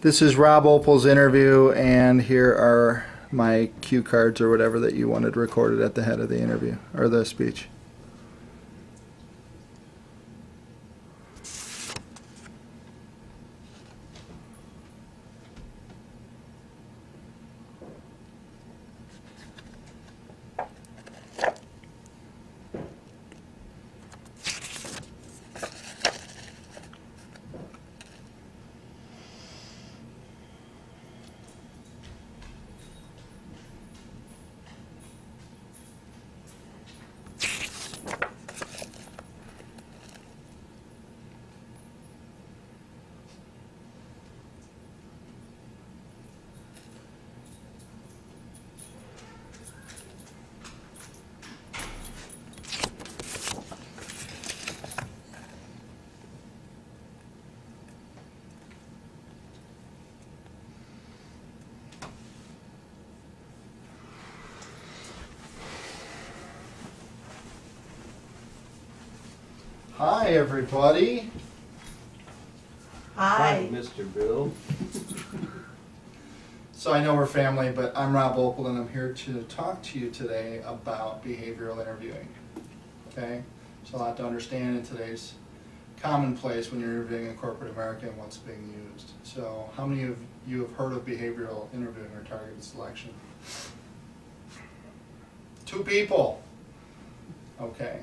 This is Rob Opal's interview, and here are my cue cards or whatever that you wanted recorded at the head of the interview, or the speech. Hi, everybody. Hi. Hi, Mr. Bill. So I know we're family, but I'm Rob Opal, and I'm here to talk to you today about behavioral interviewing. Okay? There's a lot to understand in today's commonplace when you're interviewing in corporate America and what's being used. So how many of you have heard of behavioral interviewing or targeted selection? 2 people. Okay.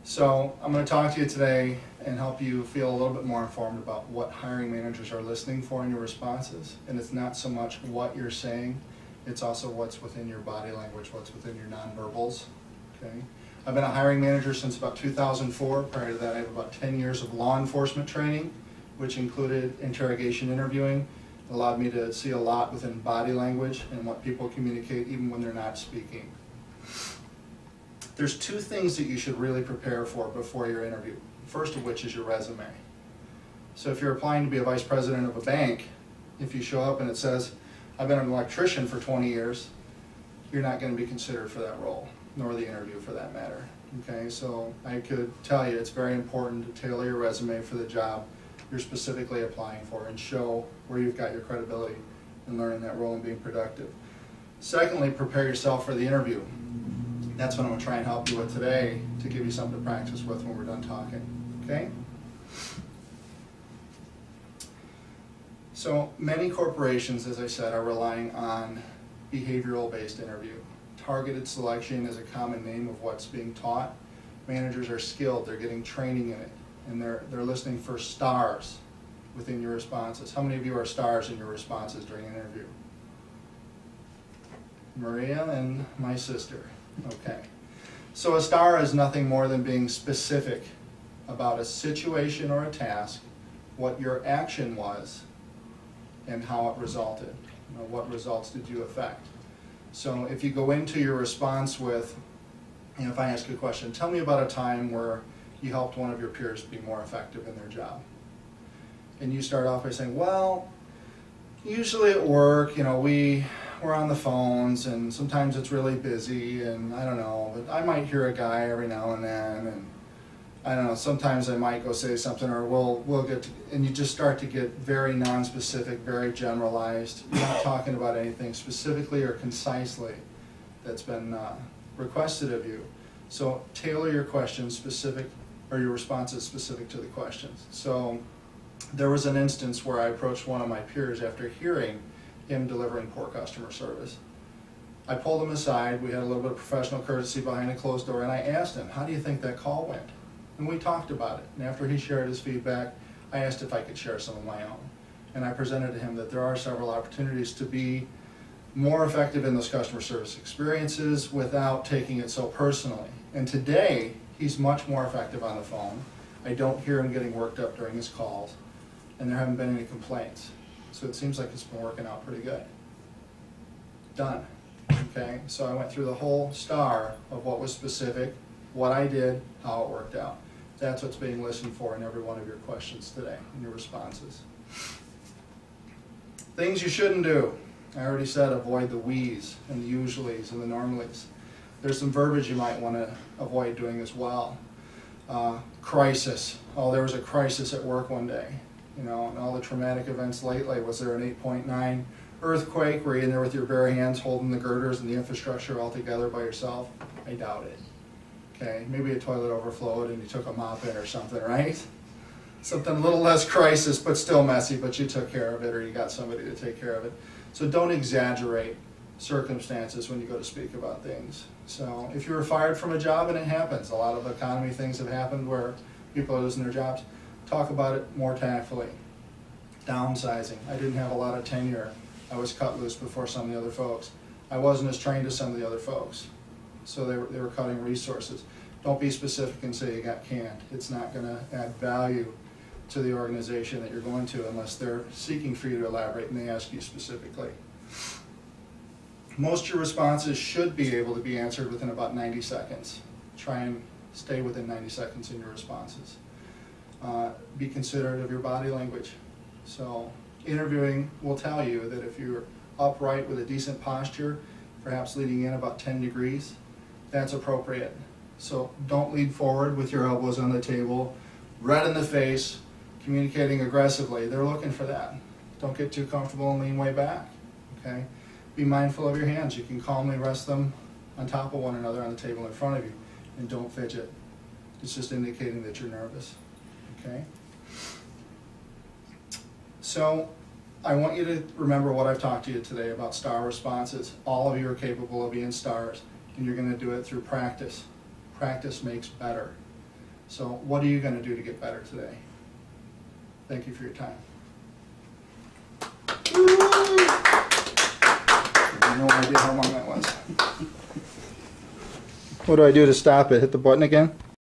So I'm going to talk to you today and help you feel a little bit more informed about what hiring managers are listening for in your responses. And it's not so much what you're saying, it's also what's within your body language, what's within your nonverbals. Okay? I've been a hiring manager since about 2004. Prior to that, I have about 10 years of law enforcement training, which included interrogation interviewing. It allowed me to see a lot within body language and what people communicate even when they're not speaking. There's 2 things that you should really prepare for before your interview. First of which is your resume. So if you're applying to be a vice president of a bank, if you show up and it says, I've been an electrician for 20 years, you're not going to be considered for that role, nor the interview for that matter. Okay, so I could tell you it's very important to tailor your resume for the job you're specifically applying for and show where you've got your credibility in learning that role and being productive. Secondly, prepare yourself for the interview. That's what I'm going to try and help you with today to give you something to practice with when we're done talking. Okay? So many corporations, as I said, are relying on behavioral-based interview. Targeted selection is a common name of what's being taught. Managers are skilled, they're getting training in it, and they're listening for stars within your responses. How many of you are stars in your responses during an interview? Maria and my sister. Okay. So a star is nothing more than being specific about a situation or a task, what your action was, and how it resulted. You know, what results did you affect? So if you go into your response with, if I ask you a question, tell me about a time where you helped one of your peers be more effective in their job. And you start off by saying, well, usually at work, we're on the phones and sometimes it's really busy and I don't know, but I might hear a guy every now and then, and I don't know, sometimes I might go say something, or we'll get to, and you just start to get very non-specific, very generalized. You're not talking about anything specifically or concisely that's been requested of you. So tailor your questions specific, or your responses specific to the questions. So there was an instance where I approached one of my peers after hearing him delivering poor customer service. I pulled him aside, we had a little bit of professional courtesy behind a closed door, and I asked him, how do you think that call went? And we talked about it. And after he shared his feedback, I asked if I could share some of my own. And I presented to him that there are several opportunities to be more effective in those customer service experiences without taking it so personally. And today, he's much more effective on the phone. I don't hear him getting worked up during his calls, and there haven't been any complaints. So it seems like it's been working out pretty good. Done. Okay, so I went through the whole star of what was specific, what I did, how it worked out. That's what's being listened for in every one of your questions today, in your responses. Things you shouldn't do. I already said avoid the we's and the usuallys and the normallys. There's some verbiage you might want to avoid doing as well. Crisis. Oh, there was a crisis at work one day. You know, and all the traumatic events lately. Was there an 8.9 earthquake? Were you in there with your bare hands holding the girders and the infrastructure all together by yourself? I doubt it. Okay, maybe a toilet overflowed and you took a mop in or something, right? Something a little less crisis, but still messy, but you took care of it, or you got somebody to take care of it. So don't exaggerate circumstances when you go to speak about things. So if you were fired from a job, and it happens, a lot of economy things have happened where people are losing their jobs, talk about it more tactfully. Downsizing. I didn't have a lot of tenure. I was cut loose before some of the other folks. I wasn't as trained as some of the other folks. So they were cutting resources. Don't be specific and say you got canned. It's not going to add value to the organization that you're going to unless they're seeking for you to elaborate and they ask you specifically. Most of your responses should be able to be answered within about 90 seconds. Try and stay within 90 seconds in your responses. Be considerate of your body language. So interviewing will tell you that if you're upright with a decent posture, perhaps leaning in about 10 degrees, that's appropriate. So don't lean forward with your elbows on the table, red in the face, communicating aggressively. They're looking for that. Don't get too comfortable and lean way back. Okay? Be mindful of your hands. You can calmly rest them on top of one another on the table in front of you, and don't fidget. It's just indicating that you're nervous. Okay? So I want you to remember what I've talked to you today about star responses. All of you are capable of being stars, and you're going to do it through practice. Practice makes better. So what are you going to do to get better today? Thank you for your time. I have no idea how long that was. What do I do to stop it? Hit the button again?